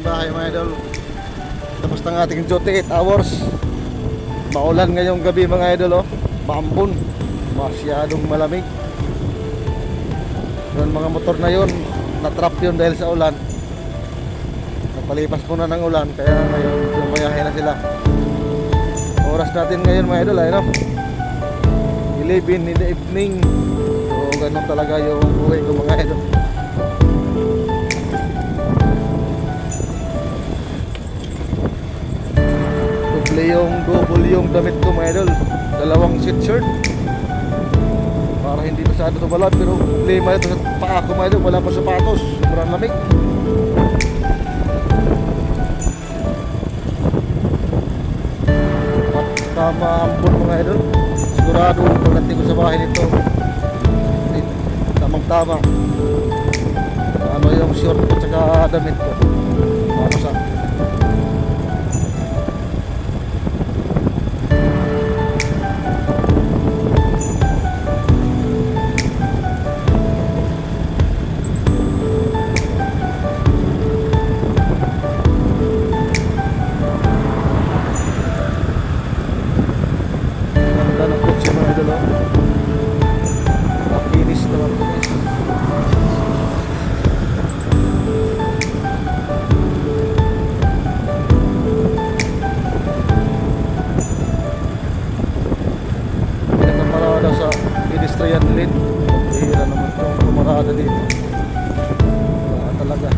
Bahay mga idol. Tapos ng ating duty 8 hours. Maulan ngayong gabi mga idol, oh. Bambon. Masyadong malamig. Yung mga motor na yun, natrap yun dahil sa ulan. Napalipas muna ng ulan, kaya ngayon tumayahin na sila. Oras natin ngayon mga idol ay no, 11 in the evening. So ganun talaga yung buhay ko mga idol. Double yung damit ko mga idol. Dalawang sweatshirt para hindi masyado tumalab. Pero problema ito sa paa ko mga idol, wala pa sapatos, sobrang lamig. Tama ampun mga idol. Sigurado pagdating ko sa bahay nito, tamang tama ano yung short at saka damit ko para sa pedestrian lane. Hihira naman itong kumarada dito. Wala talaga.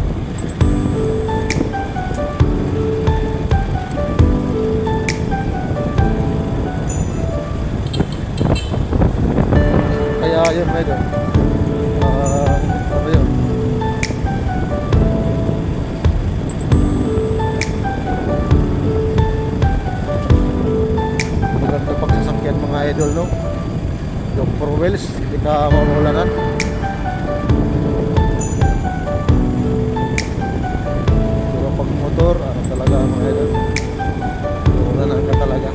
Kaya yun medyo ano yun, maganda pagsasakyan mga idol, no? Yung 4 wheels, hindi ka maulanan. Pero pag motor, ano talaga mga idol, maulanan ka talaga.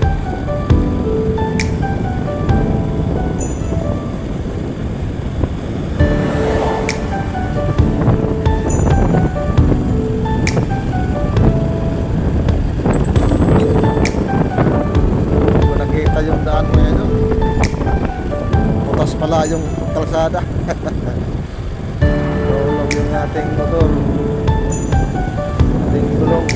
Kung nakita yung daan mga idol, bukas pala yung kalsada. Tulog yung ating motor, ating gulong.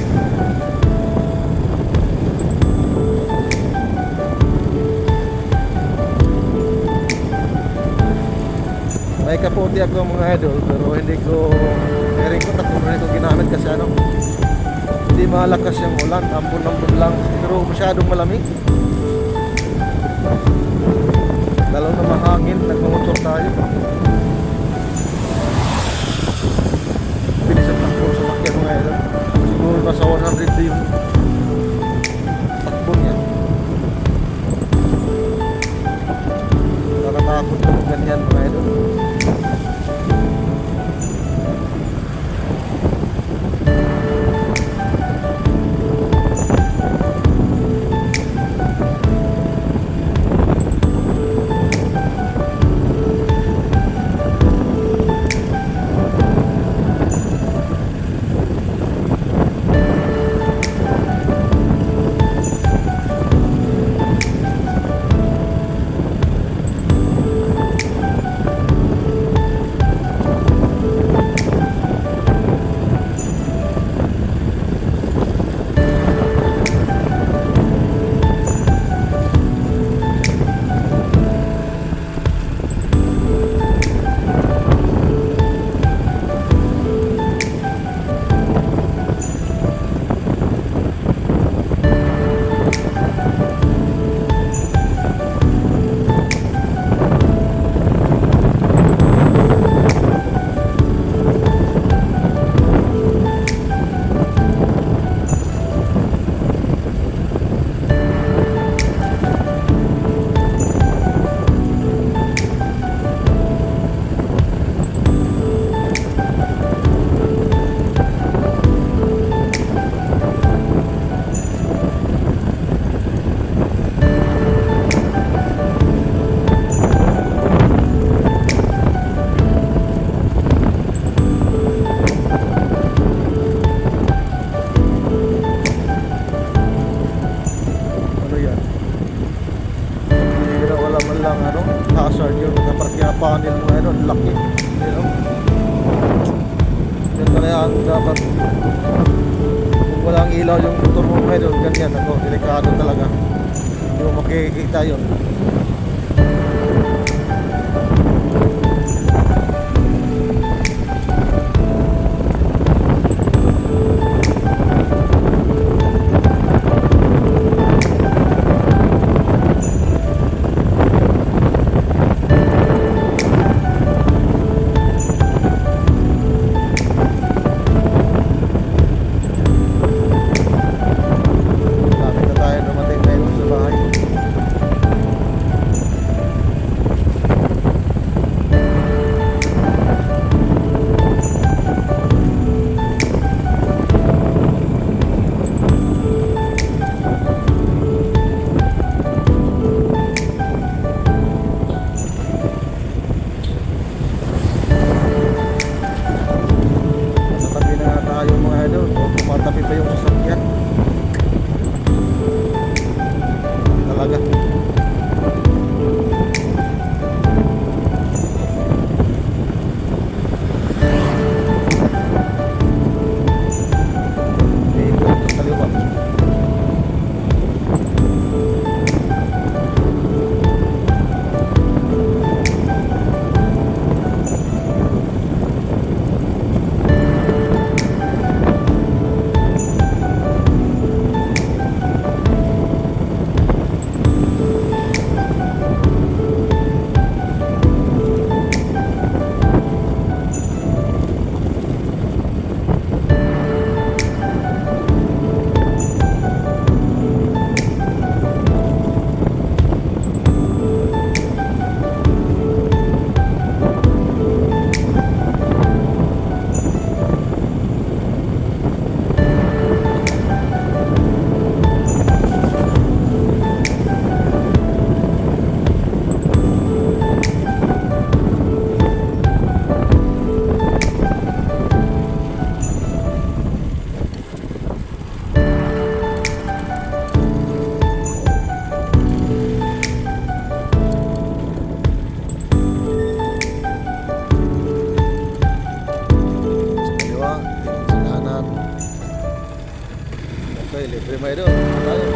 May kaputi ako mga idol, pero hindi ko na ko ginamit kasi ano, hindi malakas yung ulan, ampun-ampun lang, pero masyadong malamig. Lalo na mahangin, nagmamotor tayo. Bilis ang takbo sa makyan mga idol. Siguro nasa 100 yung takbo niya. Nakatakot naman ganyan mga idol. Kung walang ilaw yung motor mo mga idol, ganyan ako, delikado talaga. Hindi mo makikita yun. Lapit na tayo dumating ngayon sa bahay. Nasa tabi na nga tayo mga idol, o tumatabi pa yung sasakyan. Talaga. Dito sa kaliwa. Kaliwa, sa kanan. Okay, libre mga idol. Tayo.